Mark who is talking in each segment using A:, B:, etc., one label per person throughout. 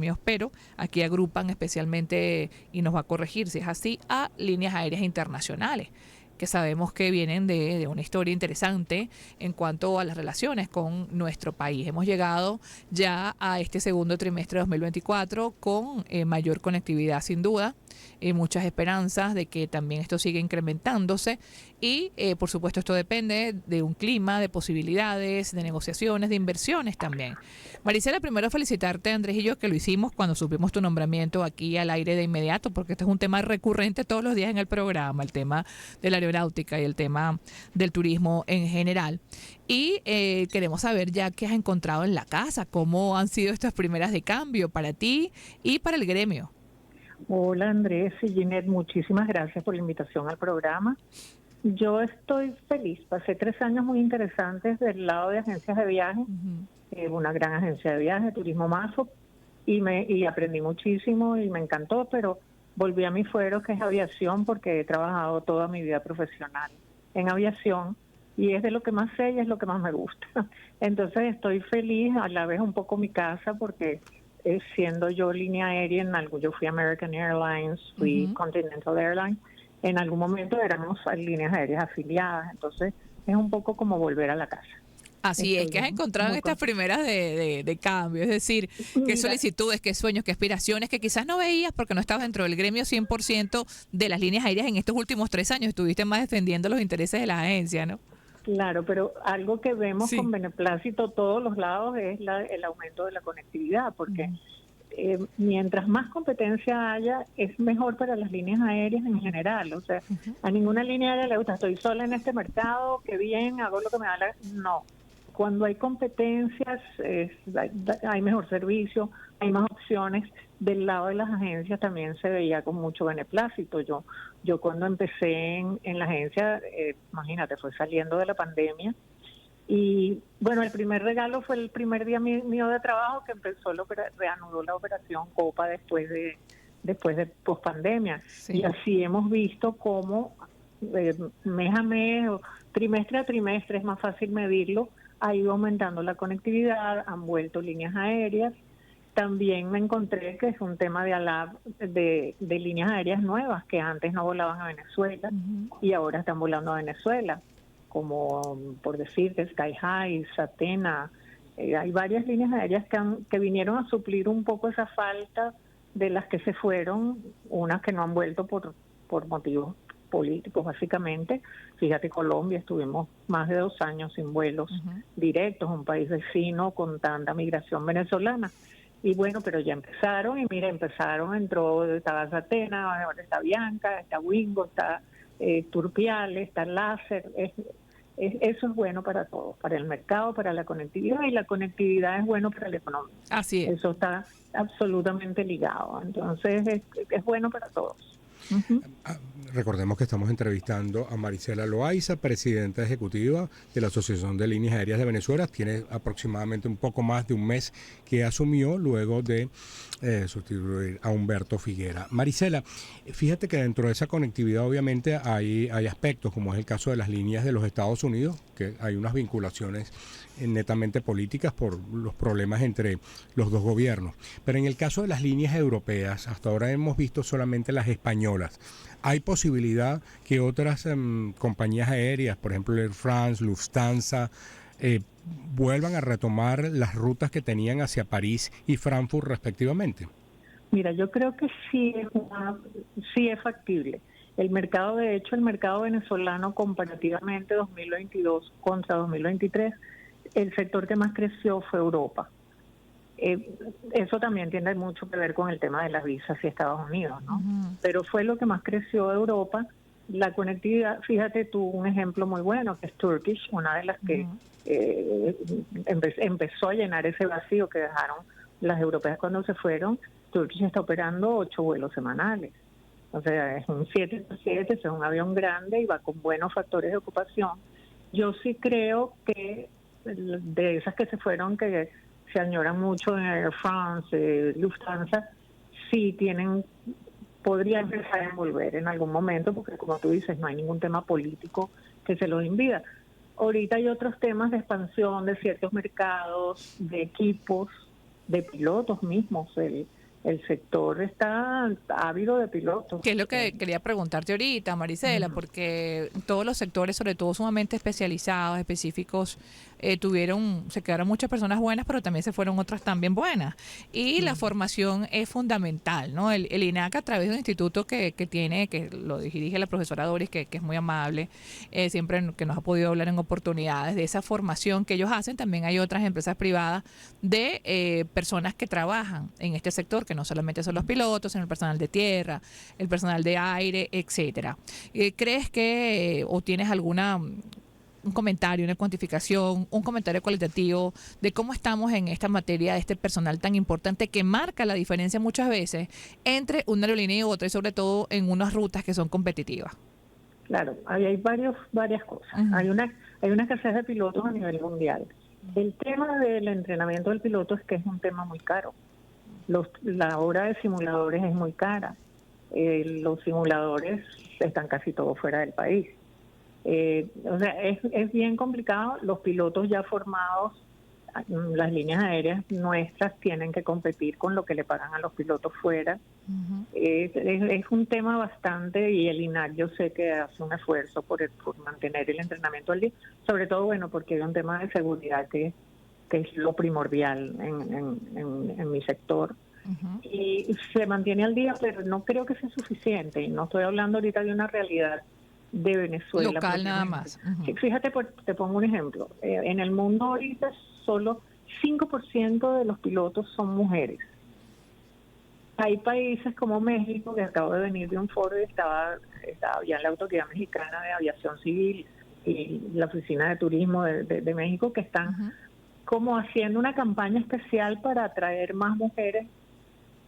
A: gremios, pero aquí agrupan especialmente, y nos va a corregir si es así, a líneas aéreas internacionales, que sabemos que vienen de una historia interesante en cuanto a las relaciones con nuestro país. Hemos llegado ya a este segundo trimestre de 2024 con mayor conectividad sin duda, muchas esperanzas de que también esto siga incrementándose y por supuesto esto depende de un clima, de posibilidades, de negociaciones, de inversiones también. Marisela, primero felicitarte, Andrés y yo, que lo hicimos cuando supimos tu nombramiento aquí al aire de inmediato, porque este es un tema recurrente todos los días en el programa, el tema de la aeronáutica y el tema del turismo en general. Y queremos saber ya qué has encontrado en la casa, cómo han sido estas primeras de cambio para ti y para el gremio.
B: Hola Andrés y Ginette, muchísimas gracias por la invitación al programa. Yo estoy feliz, pasé 3 años muy interesantes del lado de agencias de viaje, una gran agencia de viaje, Turismo Mazo, y aprendí muchísimo y me encantó, pero volví a mi fuero, que es aviación, porque he trabajado toda mi vida profesional en aviación y es de lo que más sé y es lo que más me gusta. Entonces estoy feliz, a la vez un poco mi casa, porque siendo yo línea aérea en algo, yo fui American Airlines, fui Continental Airlines, en algún momento éramos líneas aéreas afiliadas, entonces es un poco como volver a la casa.
A: Así es, que has encontrado en estas primeras de cambio, es decir, qué solicitudes, qué sueños, qué aspiraciones que quizás no veías porque no estabas dentro del gremio 100% de las líneas aéreas en estos últimos 3 años, estuviste más defendiendo los intereses de la agencia, ¿no?
B: Claro, pero algo que vemos con beneplácito todos los lados es el aumento de la conectividad, porque mientras más competencia haya, es mejor para las líneas aéreas en general. O sea, a ninguna línea aérea le gusta, estoy sola en este mercado, qué bien, hago lo que me da la... No. Cuando hay competencias, hay mejor servicio, hay más opciones. Del lado de las agencias también se veía con mucho beneplácito. Yo cuando empecé en la agencia, imagínate, fue saliendo de la pandemia. Y bueno, el primer regalo fue el primer día mío de trabajo, que reanudó la operación Copa después de pospandemia. Sí. Y así hemos visto cómo mes a mes o trimestre a trimestre, es más fácil medirlo, ha ido aumentando la conectividad, han vuelto líneas aéreas. También me encontré que es un tema de líneas aéreas nuevas que antes no volaban a Venezuela y ahora están volando a Venezuela, como por decirte Sky High, Satena. Hay varias líneas aéreas que vinieron a suplir un poco esa falta de las que se fueron, unas que no han vuelto por motivos políticos básicamente. Fíjate, Colombia, estuvimos más de 2 años sin vuelos directos, un país vecino con tanta migración venezolana. Y bueno, pero ya empezaron, y mira, estaba Satena, ahora está Bianca, está Wingo, está Turpial, está Láser. Eso es bueno para todos, para el mercado, para la conectividad, y la conectividad es bueno para la economía.
A: Así es.
B: Eso está absolutamente ligado, entonces es bueno para todos.
C: Recordemos que estamos entrevistando a Marisela Loaiza, presidenta ejecutiva de la Asociación de Líneas Aéreas de Venezuela. Tiene aproximadamente un poco más de un mes que asumió luego de sustituir a Humberto Figuera. Marisela, fíjate que dentro de esa conectividad obviamente hay aspectos, como es el caso de las líneas de los Estados Unidos, que hay unas vinculaciones netamente políticas por los problemas entre los dos gobiernos. Pero en el caso de las líneas europeas, hasta ahora hemos visto solamente las españolas. ¿Hay posibilidad que otras compañías aéreas, por ejemplo Air France, Lufthansa, vuelvan a retomar las rutas que tenían hacia París y Frankfurt respectivamente?
B: Mira, yo creo que sí es factible. El mercado venezolano, comparativamente 2022 contra 2023, el sector que más creció fue Europa. Eso también tiene mucho que ver con el tema de las visas y Estados Unidos, ¿no? Pero fue lo que más creció Europa. La conectividad, fíjate tú, un ejemplo muy bueno, que es Turkish, una de las que empezó a llenar ese vacío que dejaron las europeas cuando se fueron. Turkish está operando 8 vuelos semanales. O sea, es un 737, es un avión grande y va con buenos factores de ocupación. Yo sí creo que de esas que se fueron, que se añoran mucho en Air France, Lufthansa, sí podrían empezar a volver en algún momento, porque como tú dices, no hay ningún tema político que se los impida. Ahorita hay otros temas de expansión de ciertos mercados, de equipos, de pilotos mismos. El sector está ávido de pilotos.
A: Que es lo que quería preguntarte ahorita, Marisela, porque todos los sectores, sobre todo sumamente especializados, específicos, se quedaron muchas personas buenas, pero también se fueron otras también buenas. Y la formación es fundamental, ¿no? El INAC, a través de un instituto que tiene, que lo dirige la profesora Doris, que es muy amable, siempre que nos ha podido hablar en oportunidades de esa formación que ellos hacen. También hay otras empresas privadas de personas que trabajan en este sector, que no solamente son los pilotos, sino el personal de tierra, el personal de aire, etcétera. ¿Crees que o tienes un comentario, una cuantificación, un comentario cualitativo de cómo estamos en esta materia de este personal tan importante que marca la diferencia muchas veces entre una aerolínea y otra, y sobre todo en unas rutas que son competitivas?
B: Claro, hay varias cosas. Hay una escasez de pilotos a nivel mundial. El tema del entrenamiento del piloto es que es un tema muy caro. La hora de simuladores es muy cara. Los simuladores están casi todos fuera del país. O sea, es bien complicado. Los pilotos ya formados, las líneas aéreas nuestras tienen que competir con lo que le pagan a los pilotos fuera. Es un tema bastante, y el INAC yo sé que hace un esfuerzo por mantener el entrenamiento al día, sobre todo, bueno, porque hay un tema de seguridad que es lo primordial en mi sector. Y se mantiene al día, pero no creo que sea suficiente. Y no estoy hablando ahorita de una realidad de Venezuela.
A: Local nada más.
B: Fíjate, te pongo un ejemplo. En el mundo ahorita solo 5% de los pilotos son mujeres. Hay países como México, que acabo de venir de un foro y estaba ya en la Autoridad Mexicana de Aviación Civil y la Oficina de Turismo de México, que están como haciendo una campaña especial para atraer más mujeres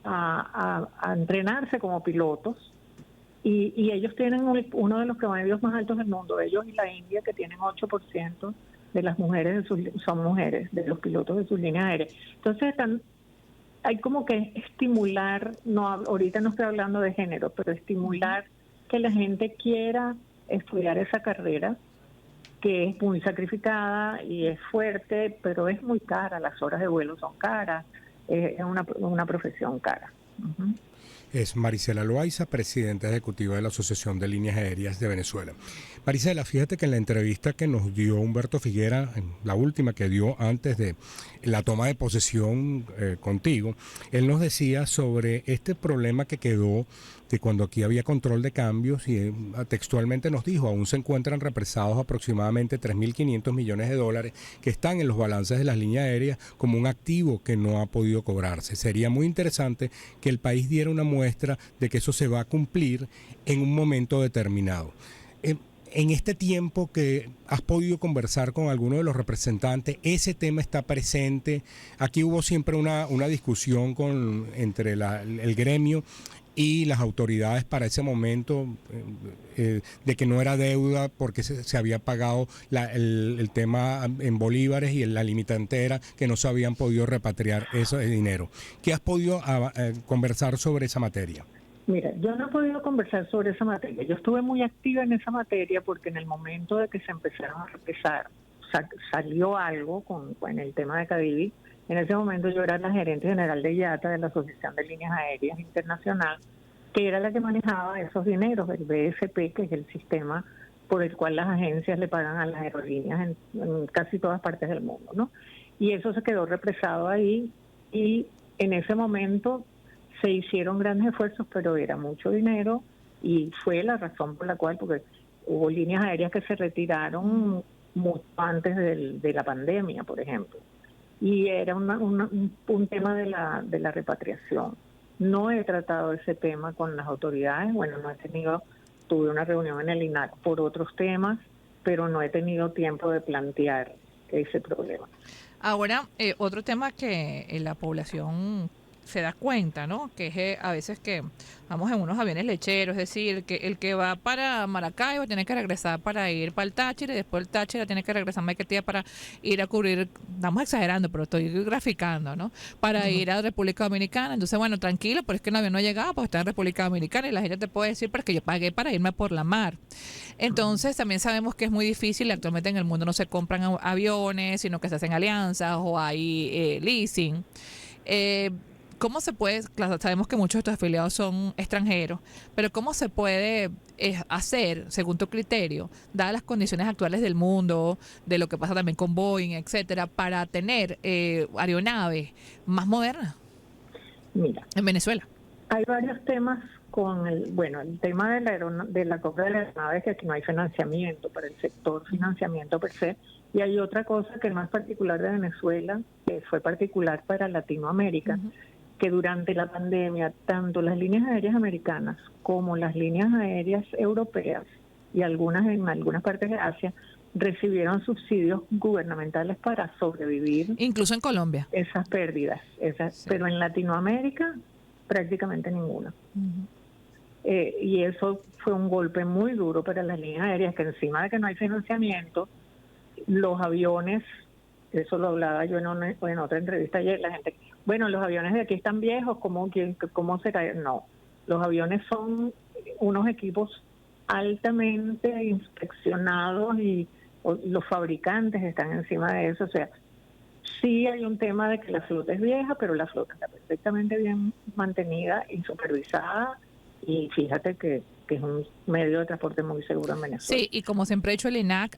B: a entrenarse como pilotos. Y ellos tienen uno de los promedios más altos del mundo, ellos y la India, que tienen 8% de las mujeres son mujeres, de los pilotos de sus líneas aéreas. Entonces hay como que estimular, ahorita no estoy hablando de género, pero estimular que la gente quiera estudiar esa carrera, que es muy sacrificada y es fuerte, pero es muy cara, las horas de vuelo son caras, es una profesión cara.
C: Es Marisela Loaiza, presidenta ejecutiva de la Asociación de Líneas Aéreas de Venezuela. Marisela, fíjate que en la entrevista que nos dio Humberto Figuera, la última que dio antes de la toma de posesión contigo, él nos decía sobre este problema que quedó de cuando aquí había control de cambios, y textualmente nos dijo: aún se encuentran represados aproximadamente 3.500 millones de dólares que están en los balances de las líneas aéreas como un activo que no ha podido cobrarse. Sería muy interesante que el país diera una muestra de que eso se va a cumplir en un momento determinado. En este tiempo que has podido conversar con alguno de los representantes, ¿ese tema está presente? Aquí hubo siempre una discusión entre el gremio y las autoridades para ese momento, de que no era deuda porque se había pagado el tema en bolívares, y la limitante era que no se habían podido repatriar ese dinero. ¿Qué has podido conversar sobre esa materia?
B: Mira, yo no he podido conversar sobre esa materia. Yo estuve muy activa en esa materia porque en el momento de que se empezaron a represar, salió algo en el tema de Cadivi. En ese momento yo era la gerente general de IATA, de la Asociación de Líneas Aéreas Internacional, que era la que manejaba esos dineros, el BSP, que es el sistema por el cual las agencias le pagan a las aerolíneas en casi todas partes del mundo, ¿no? Y eso se quedó represado ahí, y en ese momento se hicieron grandes esfuerzos, pero era mucho dinero, y fue la razón por la cual, porque hubo líneas aéreas que se retiraron mucho antes de la pandemia, por ejemplo, y era un tema de la repatriación. No he tratado ese tema con las autoridades. Bueno, tuve una reunión en el INAC por otros temas, pero no he tenido tiempo de plantear ese problema.
A: Ahora, otro tema que la población se da cuenta, ¿no? Que es a veces que vamos en unos aviones lecheros, es decir, que el que va para Maracaibo tiene que regresar para ir para el Táchira, y después el Táchira tiene que regresar a Maiquetía para ir a cubrir, estamos exagerando, pero estoy graficando, ¿no? Para ir a República Dominicana. Entonces, bueno, tranquilo, pero es que el avión no llegaba, pues está en República Dominicana, y la gente te puede decir, pero es que yo pagué para irme por la mar. Entonces, también sabemos que es muy difícil, actualmente en el mundo no se compran aviones, sino que se hacen alianzas o hay leasing. ¿Cómo se puede, claro, sabemos que muchos de estos afiliados son extranjeros, pero cómo se puede hacer, según tu criterio, dadas las condiciones actuales del mundo, de lo que pasa también con Boeing, etcétera, para tener aeronaves más modernas?
B: Mira,
A: en Venezuela?
B: Hay varios temas con el tema de la compra de las aeronaves, que aquí no hay financiamiento para el sector, financiamiento per se, y hay otra cosa que no es particular de Venezuela, que fue particular para Latinoamérica, que durante la pandemia, tanto las líneas aéreas americanas como las líneas aéreas europeas y en algunas partes de Asia recibieron subsidios gubernamentales para sobrevivir.
A: Incluso en Colombia.
B: Esas pérdidas, sí. Pero en Latinoamérica prácticamente ninguna. Y eso fue un golpe muy duro para las líneas aéreas, que encima de que no hay financiamiento, los aviones, eso lo hablaba yo en otra entrevista ayer, la gente, bueno, los aviones de aquí están viejos, ¿cómo se caen? No, los aviones son unos equipos altamente inspeccionados y los fabricantes están encima de eso. O sea, sí hay un tema de que la flota es vieja, pero la flota está perfectamente bien mantenida y supervisada, y fíjate que es un medio de transporte muy seguro en Venezuela.
A: Sí, y como siempre ha dicho el INAC,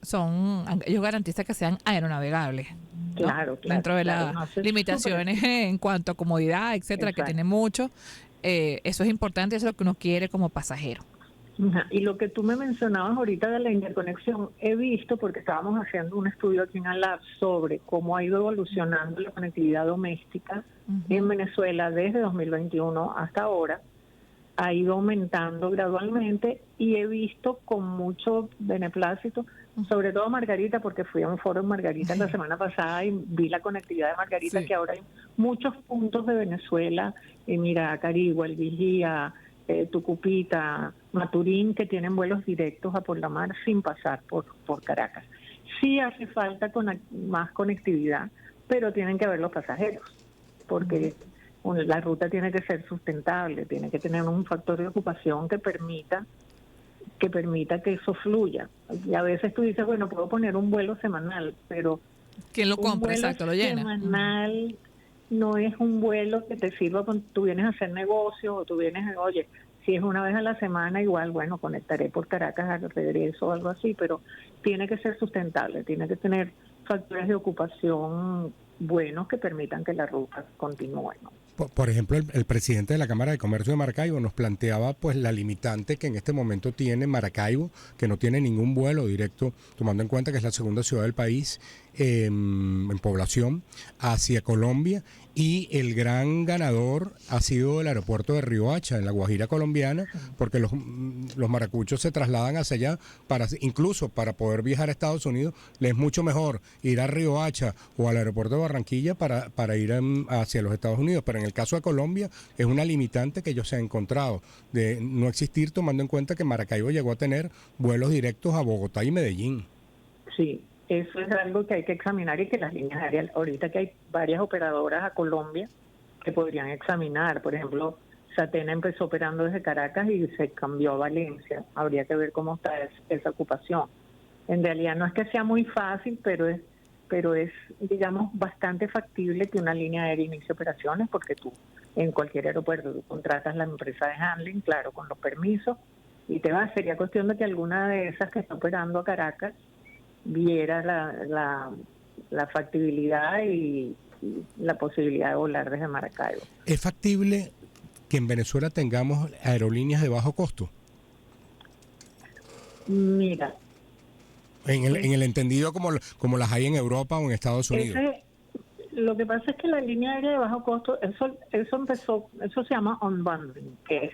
A: ellos garantizan que sean aeronavegables, ¿no?
B: Claro,
A: dentro de las limitaciones en cuanto a comodidad, etcétera, que tiene mucho. Eso es importante, eso es lo que uno quiere como pasajero.
B: Y lo que tú me mencionabas ahorita de la interconexión, he visto, porque estábamos haciendo un estudio aquí en ALAB sobre cómo ha ido evolucionando la conectividad doméstica en Venezuela desde 2021 hasta ahora, ha ido aumentando gradualmente, y he visto con mucho beneplácito, sobre todo Margarita, porque fui a un foro en Margarita la semana pasada y vi la conectividad de Margarita, que ahora hay muchos puntos de Venezuela, mira, Carigua, El Vigía, Tucupita, Maturín, que tienen vuelos directos a por la mar sin pasar por Caracas. Sí hace falta más conectividad, pero tienen que haber los pasajeros, porque la ruta tiene que ser sustentable, tiene que tener un factor de ocupación que permita que eso fluya. Y a veces tú dices, bueno, puedo poner un vuelo semanal, pero
A: ¿quién lo compra? Exacto, lo llena.
B: Semanal no es un vuelo que te sirva cuando tú vienes a hacer negocio, o tú vienes, oye, si es una vez a la semana, igual, bueno, conectaré por Caracas al regreso o algo así, pero tiene que ser sustentable, tiene que tener factores de ocupación buenos que permitan que la ruta continúe, ¿no?
C: Por ejemplo, el presidente de la Cámara de Comercio de Maracaibo nos planteaba pues la limitante que en este momento tiene Maracaibo, que no tiene ningún vuelo directo, tomando en cuenta que es la segunda ciudad del país en población, hacia Colombia, y el gran ganador ha sido el aeropuerto de Riohacha, en la Guajira colombiana, porque los maracuchos se trasladan hacia allá, incluso para poder viajar a Estados Unidos, les es mucho mejor ir a Riohacha o al aeropuerto de Barranquilla para ir hacia los Estados Unidos. Pero en el caso de Colombia es una limitante que ellos se han encontrado de no existir, tomando en cuenta que Maracaibo llegó a tener vuelos directos a Bogotá y Medellín.
B: Sí, eso es algo que hay que examinar, y que las líneas aéreas, ahorita que hay varias operadoras a Colombia que podrían examinar. Por ejemplo, Satena empezó operando desde Caracas y se cambió a Valencia. Habría que ver cómo está esa ocupación. En realidad no es que sea muy fácil, pero es, digamos, bastante factible que una línea aérea inicie operaciones, porque tú en cualquier aeropuerto tú contratas la empresa de handling, claro, con los permisos, y te vas. Sería cuestión de que alguna de esas que está operando a Caracas viera la factibilidad y la posibilidad de volar desde Maracaibo.
C: ¿Es factible que en Venezuela tengamos aerolíneas de bajo costo?
B: Mira,
C: en el entendido como las hay en Europa o en Estados Unidos.
B: Lo que pasa es que la línea aérea de bajo costo, eso se llama unbundling, que es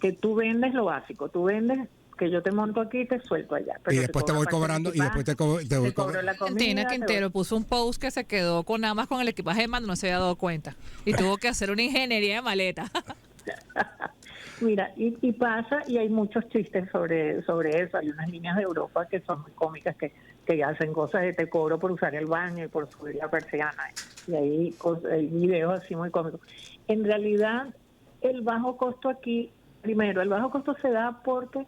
B: que tú vendes lo básico, tú vendes que yo te monto aquí y te suelto allá.
C: Pero y después te voy cobrando, y después te voy
B: cobrando la comida.
A: Tina Quintero puso un post que se quedó con nada más con el equipaje de mando, no se había dado cuenta. Y tuvo que hacer una ingeniería de maleta.
B: Mira, y pasa, y hay muchos chistes sobre eso. Hay unas líneas de Europa que son muy cómicas, que hacen cosas de te cobro por usar el baño y por subir la persiana. Y hay videos así muy cómicos. En realidad, el bajo costo aquí, primero, el bajo costo se da porque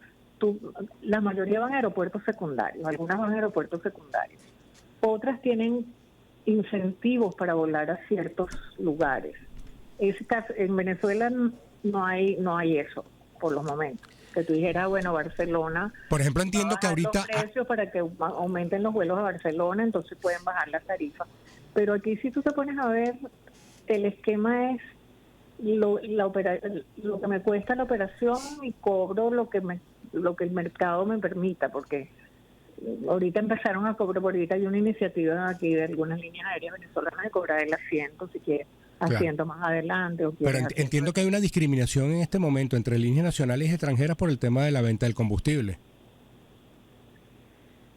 B: la mayoría van a aeropuertos secundarios, algunas van a aeropuertos secundarios. Otras tienen incentivos para volar a ciertos lugares. En Venezuela no hay eso por los momentos. Que tú dijeras, bueno, Barcelona,
C: por ejemplo, entiendo que ahorita
B: los precios para que aumenten los vuelos a Barcelona, entonces pueden bajar la tarifa. Pero aquí, si tú te pones a ver, el esquema es lo que me cuesta la operación y cobro lo que el mercado me permita, porque ahorita empezaron a cobrar, por ahorita hay una iniciativa aquí de algunas líneas aéreas venezolanas de cobrar el asiento, si quieres asiento más adelante.
C: Pero entiendo que hay una discriminación en este momento entre líneas nacionales y extranjeras por el tema de la venta del combustible.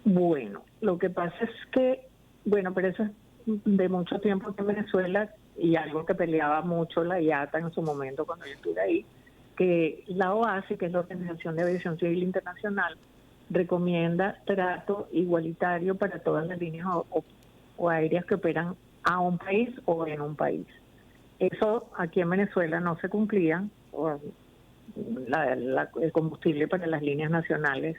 B: Bueno, lo que pasa es que, pero eso es de mucho tiempo que en Venezuela, y algo que peleaba mucho la IATA en su momento cuando yo estuve ahí, que la OASI, que es la Organización de Aviación Civil Internacional, recomienda trato igualitario para todas las líneas o aéreas que operan a un país o en un país. Eso aquí en Venezuela no se cumplía. El combustible para las líneas nacionales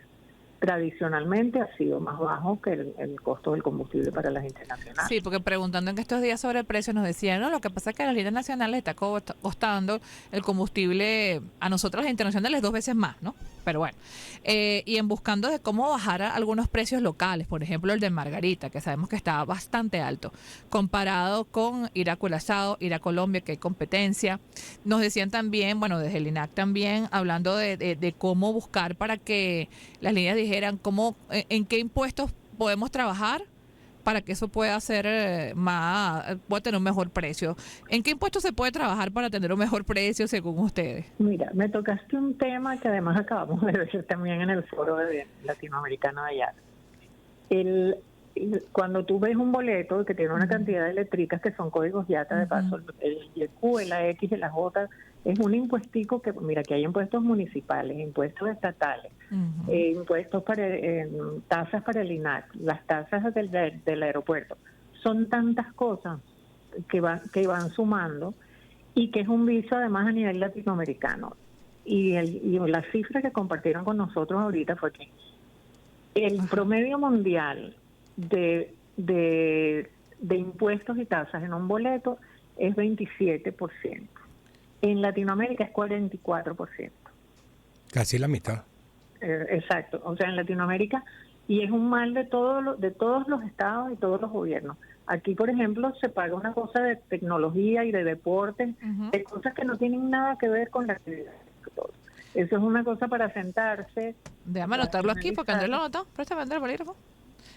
B: tradicionalmente ha sido más bajo que el costo del combustible para las internacionales.
A: Sí, porque preguntando en estos días sobre el precio nos decían, no, lo que pasa es que a las líneas nacionales está costando el combustible a nosotros las internacionales 2 veces más, ¿no? Pero bueno, y en buscando de cómo bajar algunos precios locales, por ejemplo el de Margarita, que sabemos que está bastante alto, comparado con ir a Curazao, ir a Colombia, que hay competencia. Nos decían también, bueno, desde el INAC también, hablando de cómo buscar para que las líneas dijeran en qué impuestos podemos trabajar para que eso pueda ser pueda tener un mejor precio. ¿En qué impuestos se puede trabajar para tener un mejor precio según ustedes?
B: Mira, me tocaste un tema que además acabamos de ver también en el foro latinoamericano de allá. Cuando tú ves un boleto que tiene una cantidad de letricas que son códigos IATA, de paso, el YQ, la X, la J, es un impuestico que, mira, que hay impuestos municipales, impuestos estatales, impuestos tasas para el INAC, las tasas del aeropuerto. Son tantas cosas que van sumando y que es un viso además a nivel latinoamericano. Y la cifra que compartieron con nosotros ahorita fue que el promedio mundial de impuestos y tasas en un boleto es 27%. En Latinoamérica es 44%.
C: Casi la mitad.
B: Exacto. O sea, en Latinoamérica, y es un mal de todos los estados y todos los gobiernos. Aquí, por ejemplo, se paga una cosa de tecnología y de deportes, de cosas que no tienen nada que ver con la actividad. Eso es una cosa para sentarse.
A: Déjame anotarlo aquí porque Andrés lo anotó. Préstame, Andrés, el bolígrafo.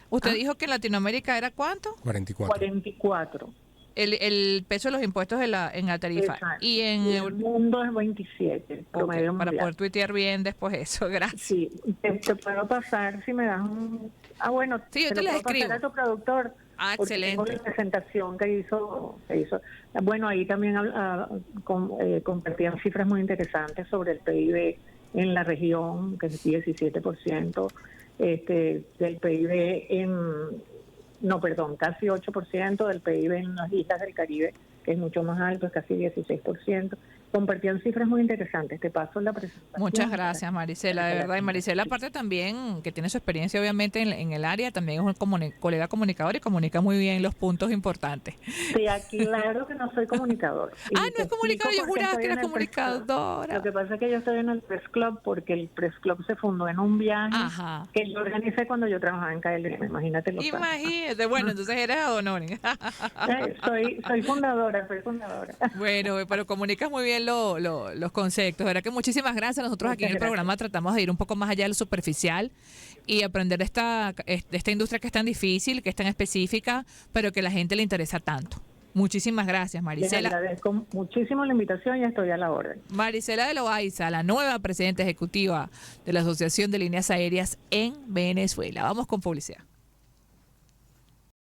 A: Usted dijo que en Latinoamérica era ¿cuánto?
B: 44.
A: El peso de los impuestos en la tarifa.
B: Exacto.
A: Y en
B: el mundo es 27.
A: Okay, para poder tuitear bien después eso, gracias.
B: Sí, te puedo pasar si me das un... bueno,
A: sí, yo te les escribo.
B: Pasar a tu productor.
A: Excelente.
B: La presentación que hizo. Bueno, ahí también compartían cifras muy interesantes sobre el PIB en la región, que es 17%, del PIB casi 8% del PIB en las islas del Caribe, que es mucho más alto, es casi 16%. Compartían cifras muy interesantes. Te paso la presentación.
A: Muchas gracias, Marisela, de verdad. Y Marisela, aparte también, que tiene su experiencia obviamente en el área, también es un colega comunicador y comunica muy bien los puntos importantes.
B: Sí, claro que no soy comunicador.
A: No es comunicador, yo juraba que era comunicadora.
B: Lo que pasa es que yo estoy en el Press Club porque el Press Club se fundó en un viaje que yo organicé cuando yo trabajaba en KLM, imagínate.
A: Imagínate, bueno, entonces eres honoring.
B: soy fundadora.
A: Bueno, pero comunicas muy bien los conceptos, ¿verdad? Que muchísimas gracias. Nosotros aquí en el programa tratamos de ir un poco más allá de lo superficial y aprender de esta industria que es tan difícil, que es tan específica, pero que a la gente le interesa tanto. Muchísimas gracias, Marisela.
B: Les agradezco muchísimo la invitación y estoy a la orden.
A: Marisela de Loaiza, la nueva presidenta ejecutiva de la Asociación de Líneas Aéreas en Venezuela. Vamos con publicidad.